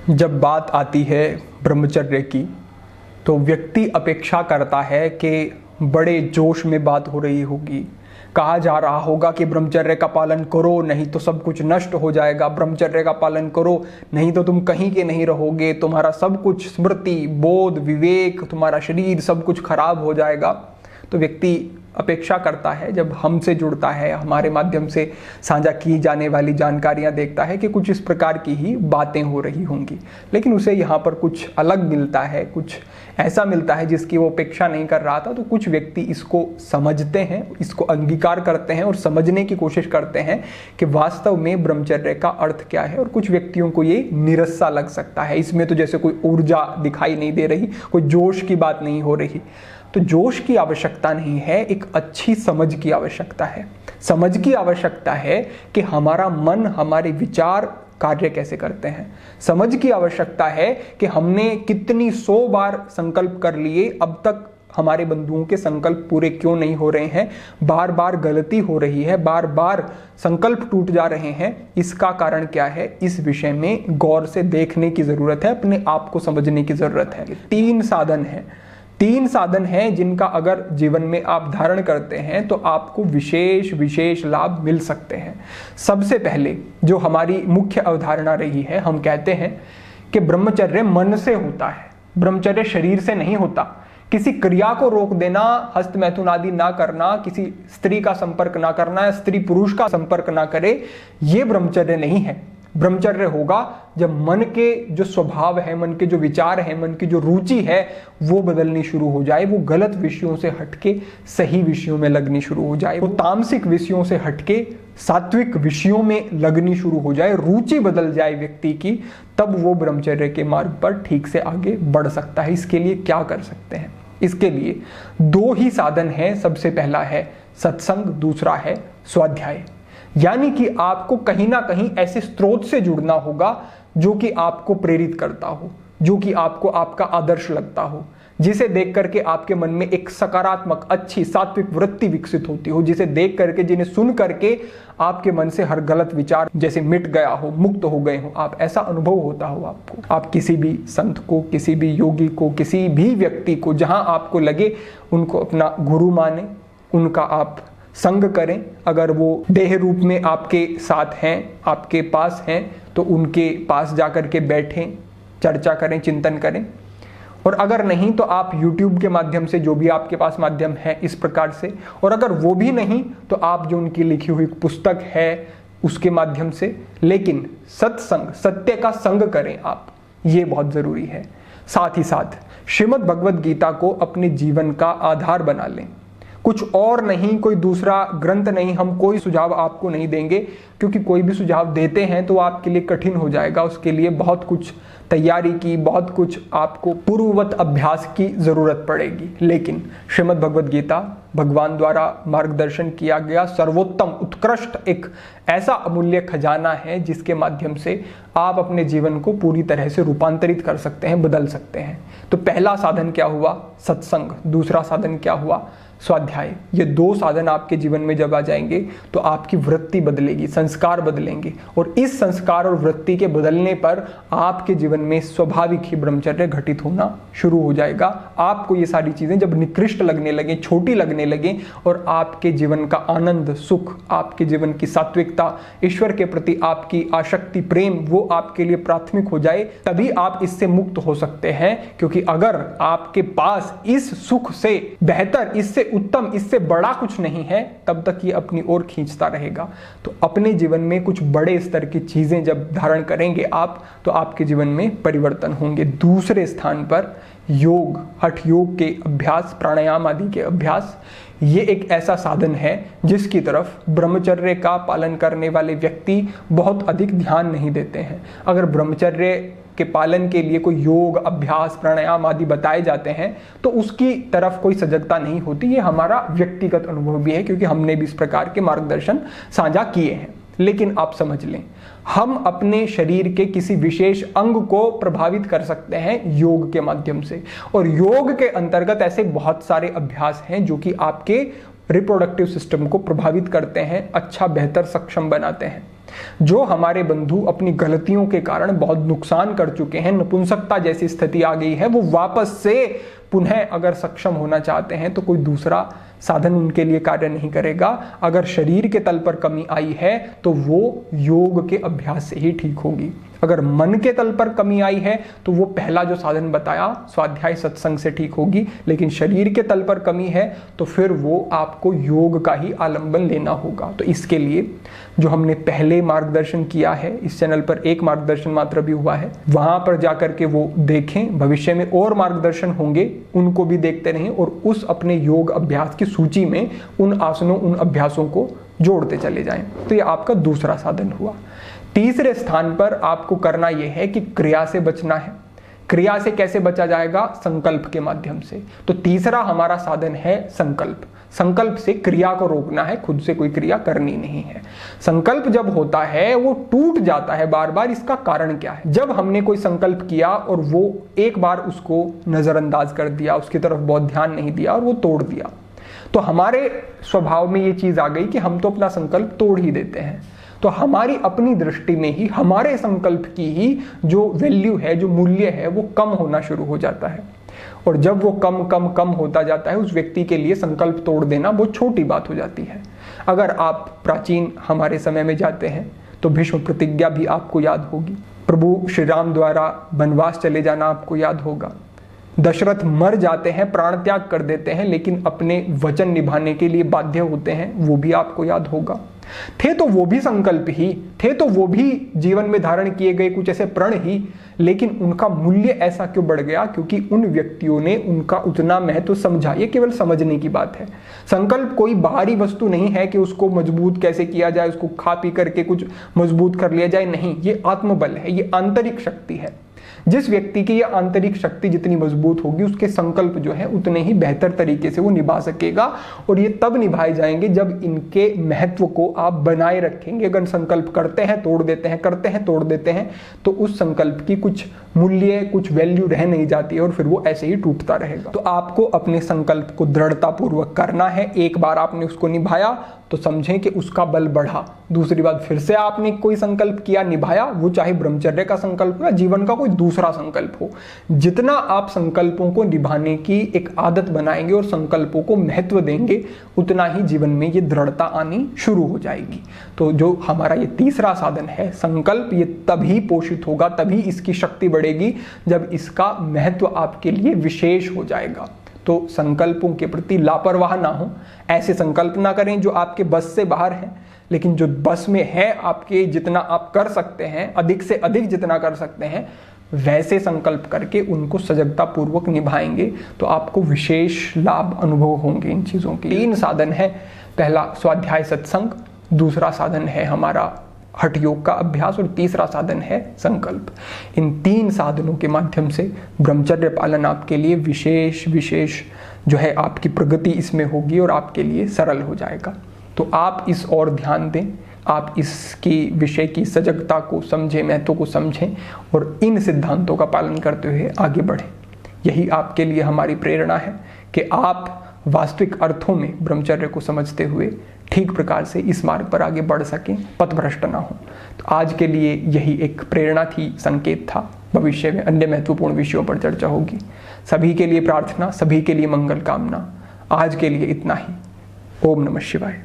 जब बात आती है ब्रह्मचर्य की तो व्यक्ति अपेक्षा करता है कि बड़े जोश में बात हो रही होगी, कहा जा रहा होगा कि ब्रह्मचर्य का पालन करो नहीं तो सब कुछ नष्ट हो जाएगा, ब्रह्मचर्य का पालन करो नहीं तो तुम कहीं के नहीं रहोगे, तुम्हारा सब कुछ स्मृति, बोध, विवेक, तुम्हारा शरीर सब कुछ खराब हो जाएगा। तो व्यक्ति अपेक्षा करता है, जब हमसे जुड़ता है, हमारे माध्यम से साझा की जाने वाली जानकारियां देखता है कि कुछ इस प्रकार की ही बातें हो रही होंगी, लेकिन उसे यहाँ पर कुछ अलग मिलता है, कुछ ऐसा मिलता है जिसकी वो अपेक्षा नहीं कर रहा था। तो कुछ व्यक्ति इसको समझते हैं, इसको अंगीकार करते हैं और समझने की कोशिश करते हैं कि वास्तव में ब्रह्मचर्य का अर्थ क्या है। और कुछ व्यक्तियों को ये नीरस सा लग सकता है, इसमें तो जैसे कोई ऊर्जा दिखाई नहीं दे रही, कोई जोश की बात नहीं हो रही। तो जोश की आवश्यकता नहीं है, एक अच्छी समझ की आवश्यकता है। समझ की आवश्यकता है कि हमारा मन, हमारे विचार कार्य कैसे करते हैं। समझ की आवश्यकता है कि हमने कितनी 100 बार संकल्प कर लिए, अब तक हमारे बंधुओं के संकल्प पूरे क्यों नहीं हो रहे हैं, बार बार गलती हो रही है, बार बार संकल्प टूट जा रहे हैं, इसका कारण क्या है। इस विषय में गौर से देखने की जरूरत है, अपने आप को समझने की जरूरत है। 3 साधन हैं जिनका अगर जीवन में आप धारण करते हैं तो आपको विशेष लाभ मिल सकते हैं। सबसे पहले जो हमारी मुख्य अवधारणा रही है, हम कहते हैं कि ब्रह्मचर्य मन से होता है, ब्रह्मचर्य शरीर से नहीं होता। किसी क्रिया को रोक देना, हस्त मैथुन आदि ना करना, किसी स्त्री का संपर्क ना करना या स्त्री पुरुष का संपर्क ना करे, ये ब्रह्मचर्य नहीं है। ब्रह्मचर्य होगा जब मन के जो स्वभाव है, मन के जो विचार है, मन की जो रुचि है वो बदलनी शुरू हो जाए, वो गलत विषयों से हटके सही विषयों में लगनी शुरू हो जाए, वो तामसिक विषयों से हटके सात्विक विषयों में लगनी शुरू हो जाए, रुचि बदल जाए व्यक्ति की, तब वो ब्रह्मचर्य के मार्ग पर ठीक से आगे बढ़ सकता है। इसके लिए क्या कर सकते हैं? इसके लिए 2 ही साधन हैं। सबसे पहला है सत्संग, दूसरा है स्वाध्याय। यानी कि आपको कहीं ना कहीं ऐसे स्रोत से जुड़ना होगा जो कि आपको प्रेरित करता हो, जो कि आपको आपका आदर्श लगता हो, जिसे देख करके आपके मन में एक सकारात्मक, अच्छी, सात्विक वृत्ति विकसित होती हो, जिसे देख करके, जिन्हें सुन करके आपके मन से हर गलत विचार जैसे मिट गया हो, मुक्त हो गए हो, आप ऐसा अनुभव होता हो आपको। आप किसी भी संत को, किसी भी योगी को, किसी भी व्यक्ति को जहां आपको लगे उनको अपना गुरु माने, उनका आप संग करें। अगर वो देह रूप में आपके साथ हैं, आपके पास हैं, तो उनके पास जाकर के बैठें, चर्चा करें, चिंतन करें। और अगर नहीं तो आप YouTube के माध्यम से, जो भी आपके पास माध्यम है, इस प्रकार से। और अगर वो भी नहीं तो आप जो उनकी लिखी हुई पुस्तक है उसके माध्यम से, लेकिन सत्संग, सत्य का संग करें आप, ये बहुत जरूरी है। साथ ही साथ श्रीमद् भगवद गीता को अपने जीवन का आधार बना लें। कुछ और नहीं, कोई दूसरा ग्रंथ नहीं, हम कोई सुझाव आपको नहीं देंगे, क्योंकि कोई भी सुझाव देते हैं तो आपके लिए कठिन हो जाएगा। उसके लिए बहुत कुछ तैयारी की, बहुत कुछ आपको पूर्ववत अभ्यास की जरूरत पड़ेगी। लेकिन श्रीमद् भगवद गीता भगवान द्वारा मार्गदर्शन किया गया सर्वोत्तम, उत्कृष्ट एक ऐसा अमूल्य खजाना है जिसके माध्यम से आप अपने जीवन को पूरी तरह से रूपांतरित कर सकते हैं, बदल सकते हैं। तो पहला साधन क्या हुआ? सत्संग। दूसरा साधन क्या हुआ? स्वाध्याय। ये 2 साधन आपके जीवन में जब आ जाएंगे तो आपकी वृत्ति बदलेगी, संस्कार बदलेंगे, और इस संस्कार और वृत्ति के बदलने पर आपके जीवन में स्वाभाविक ही ब्रह्मचर्य घटित होना शुरू हो जाएगा। आपको ये सारी चीजें जब निकृष्ट लगने लगे, छोटी लगने लगे, और आपके जीवन का आनंद, सुख, आपके जीवन की सात्विकता, ईश्वर के प्रति आपकी आसक्ति, प्रेम, वो आपके लिए प्राथमिक हो जाए, तभी आप इससे मुक्त हो सकते हैं। क्योंकि अगर आपके पास इस सुख से बेहतर, इससे उत्तम, इससे बड़ा कुछ नहीं है, तब तक ये अपनी ओर खींचता रहेगा। तो अपने जीवन में कुछ बड़े स्तर की चीजें जब धारण करेंगे आप, तो आपके जीवन में परिवर्तन होंगे। दूसरे स्थान पर योग, हठ योग के अभ्यास, प्राणायाम आदि के अभ्यास, ये एक ऐसा साधन है जिसकी तरफ ब्रह्मचर्य का पालन करने वाले व्यक्ति बहुत अधिक ध्यान नहीं देते हैं। अगर ब्रह्मचर्य के पालन के लिए कोई योग, अभ्यास, प्राणायाम आदि बताए जाते हैं तो उसकी तरफ कोई सजगता नहीं होती। ये हमारा व्यक्तिगत अनुभव भी है, क्योंकि हमने भी इस प्रकार के मार्गदर्शन साझा किए हैं। लेकिन आप समझ लें, हम अपने शरीर के किसी विशेष अंग को प्रभावित कर सकते हैं योग के माध्यम से। और योग के अंतर्गत ऐसे बहुत सारे अभ्यास हैं जो कि आपके रिप्रोडक्टिव सिस्टम को प्रभावित करते हैं, अच्छा, बेहतर, सक्षम बनाते हैं। जो हमारे बंधु अपनी गलतियों के कारण बहुत नुकसान कर चुके हैं, नपुंसकता जैसी स्थिति आ गई है, वो वापस से पुनः अगर सक्षम होना चाहते हैं तो कोई दूसरा साधन उनके लिए कार्य नहीं करेगा। अगर शरीर के तल पर कमी आई है तो वो योग के अभ्यास से ही ठीक होगी। अगर मन के तल पर कमी आई है तो वो पहला जो साधन बताया स्वाध्याय सत्संग से ठीक होगी। लेकिन शरीर के तल पर कमी है तो फिर वो आपको योग का ही आलंबन लेना होगा। तो इसके लिए जो हमने पहले मार्गदर्शन किया है, इस चैनल पर एक मार्गदर्शन मात्र भी हुआ है, वहां पर जाकर के वो देखें। भविष्य में और मार्गदर्शन होंगे, उनको भी देखते रहें और उस अपने योग अभ्यास की सूची में उन आसनों, उन अभ्यासों को जोड़ते चले जाएं। तो ये आपका दूसरा साधन हुआ। तीसरे स्थान पर आपको करना यह है कि क्रिया से बचना है। क्रिया से कैसे बचा जाएगा? संकल्प के माध्यम से। तो तीसरा हमारा साधन है संकल्प। संकल्प से क्रिया को रोकना है, खुद से कोई क्रिया करनी नहीं है। संकल्प जब होता है वो टूट जाता है बार बार। इसका कारण क्या है? जब हमने कोई संकल्प किया और वो एक बार उसको नजरअंदाज कर दिया, उसकी तरफ बहुत ध्यान नहीं दिया और वो तोड़ दिया, तो हमारे स्वभाव में ये चीज आ गई कि हम तो अपना संकल्प तोड़ ही देते हैं। तो हमारी अपनी दृष्टि में ही हमारे संकल्प की ही जो वैल्यू है, जो मूल्य है, वो कम होना शुरू हो जाता है। और जब वो कम कम कम होता जाता है, उस व्यक्ति के लिए संकल्प तोड़ देना बहुत छोटी बात हो जाती है। अगर आप प्राचीन हमारे समय में जाते हैं तो भीष्म प्रतिज्ञा भी आपको याद होगी। प्रभु श्री राम द्वारा वनवास चले जाना आपको याद होगा। दशरथ मर जाते हैं, प्राण त्याग कर देते हैं, लेकिन अपने वचन निभाने के लिए बाध्य होते हैं, वो भी आपको याद होगा। थे तो वो भी संकल्प ही, थे तो वो भी जीवन में धारण किए गए कुछ ऐसे प्रण ही, लेकिन उनका मूल्य ऐसा क्यों बढ़ गया? क्योंकि उन व्यक्तियों ने उनका उतना महत्व समझा। ये केवल समझने की बात है। संकल्प कोई बाहरी वस्तु नहीं है कि उसको मजबूत कैसे किया जाए, उसको खा पी करके कुछ मजबूत कर लिया जाए। नहीं, ये आत्मबल है, ये आंतरिक शक्ति है। जिस व्यक्ति की ये आंतरिक शक्ति जितनी मजबूत होगी, उसके संकल्प जो है उतने ही बेहतर तरीके से वो निभा सकेगा। और ये तब निभाए जाएंगे जब इनके महत्व को आप बनाए रखेंगे। अगर संकल्प करते हैं तोड़ देते हैं, करते हैं तोड़ देते हैं, तो उस संकल्प की कुछ मूल्य, कुछ वैल्यू रह नहीं जाती है और फिर वो ऐसे ही टूटता रहेगा। तो आपको अपने संकल्प को दृढ़ता पूर्वक करना है। एक बार आपने उसको निभाया तो समझें कि उसका बल बढ़ा। दूसरी बात, फिर से आपने कोई संकल्प किया, निभाया, वो चाहे ब्रह्मचर्य का संकल्प हो या जीवन का कोई दूसरा संकल्प हो। जितना आप संकल्पों को निभाने की एक आदत बनाएंगे और संकल्पों को महत्व देंगे, उतना ही जीवन में ये दृढ़ता आनी शुरू हो जाएगी। तो जो हमारा ये तीसरा साधन है संकल्प, ये तभी पोषित होगा, तभी इसकी शक्ति बढ़ेगी जब इसका महत्व आपके लिए विशेष हो जाएगा। तो संकल्पों के प्रति लापरवाह ना हो, ऐसे संकल्प ना करें जो आपके बस से बाहर हैं, लेकिन जो बस में है आपके, जितना आप कर सकते हैं, अधिक से अधिक जितना कर सकते हैं, वैसे संकल्प करके उनको सजगता पूर्वक निभाएंगे तो आपको विशेष लाभ अनुभव होंगे इन चीज़ों के। 3 साधन है। पहला स्वाध्याय सत्संग, दूसरा साधन है हमारा हठ योग का अभ्यास और तीसरा साधन है संकल्प। इन 3 साधनों के माध्यम से ब्रह्मचर्य पालन आपके लिए विशेष जो है आपकी प्रगति इसमें होगी और आपके लिए सरल हो जाएगा। तो आप इस ओर ध्यान दें, आप इसकी विषय की सजगता को समझें, महत्व को समझें और इन सिद्धांतों का पालन करते हुए आगे बढ़ें। यही आपके लिए हमारी प्रेरणा है कि आप वास्तविक अर्थों में ब्रह्मचर्य को समझते हुए ठीक प्रकार से इस मार्ग पर आगे बढ़ सकें, पथभ्रष्ट ना हो। तो आज के लिए यही एक प्रेरणा थी, संकेत था। भविष्य में अन्य महत्वपूर्ण विषयों पर चर्चा होगी। सभी के लिए प्रार्थना, सभी के लिए मंगल कामना। आज के लिए इतना ही। ओम नमः शिवाय।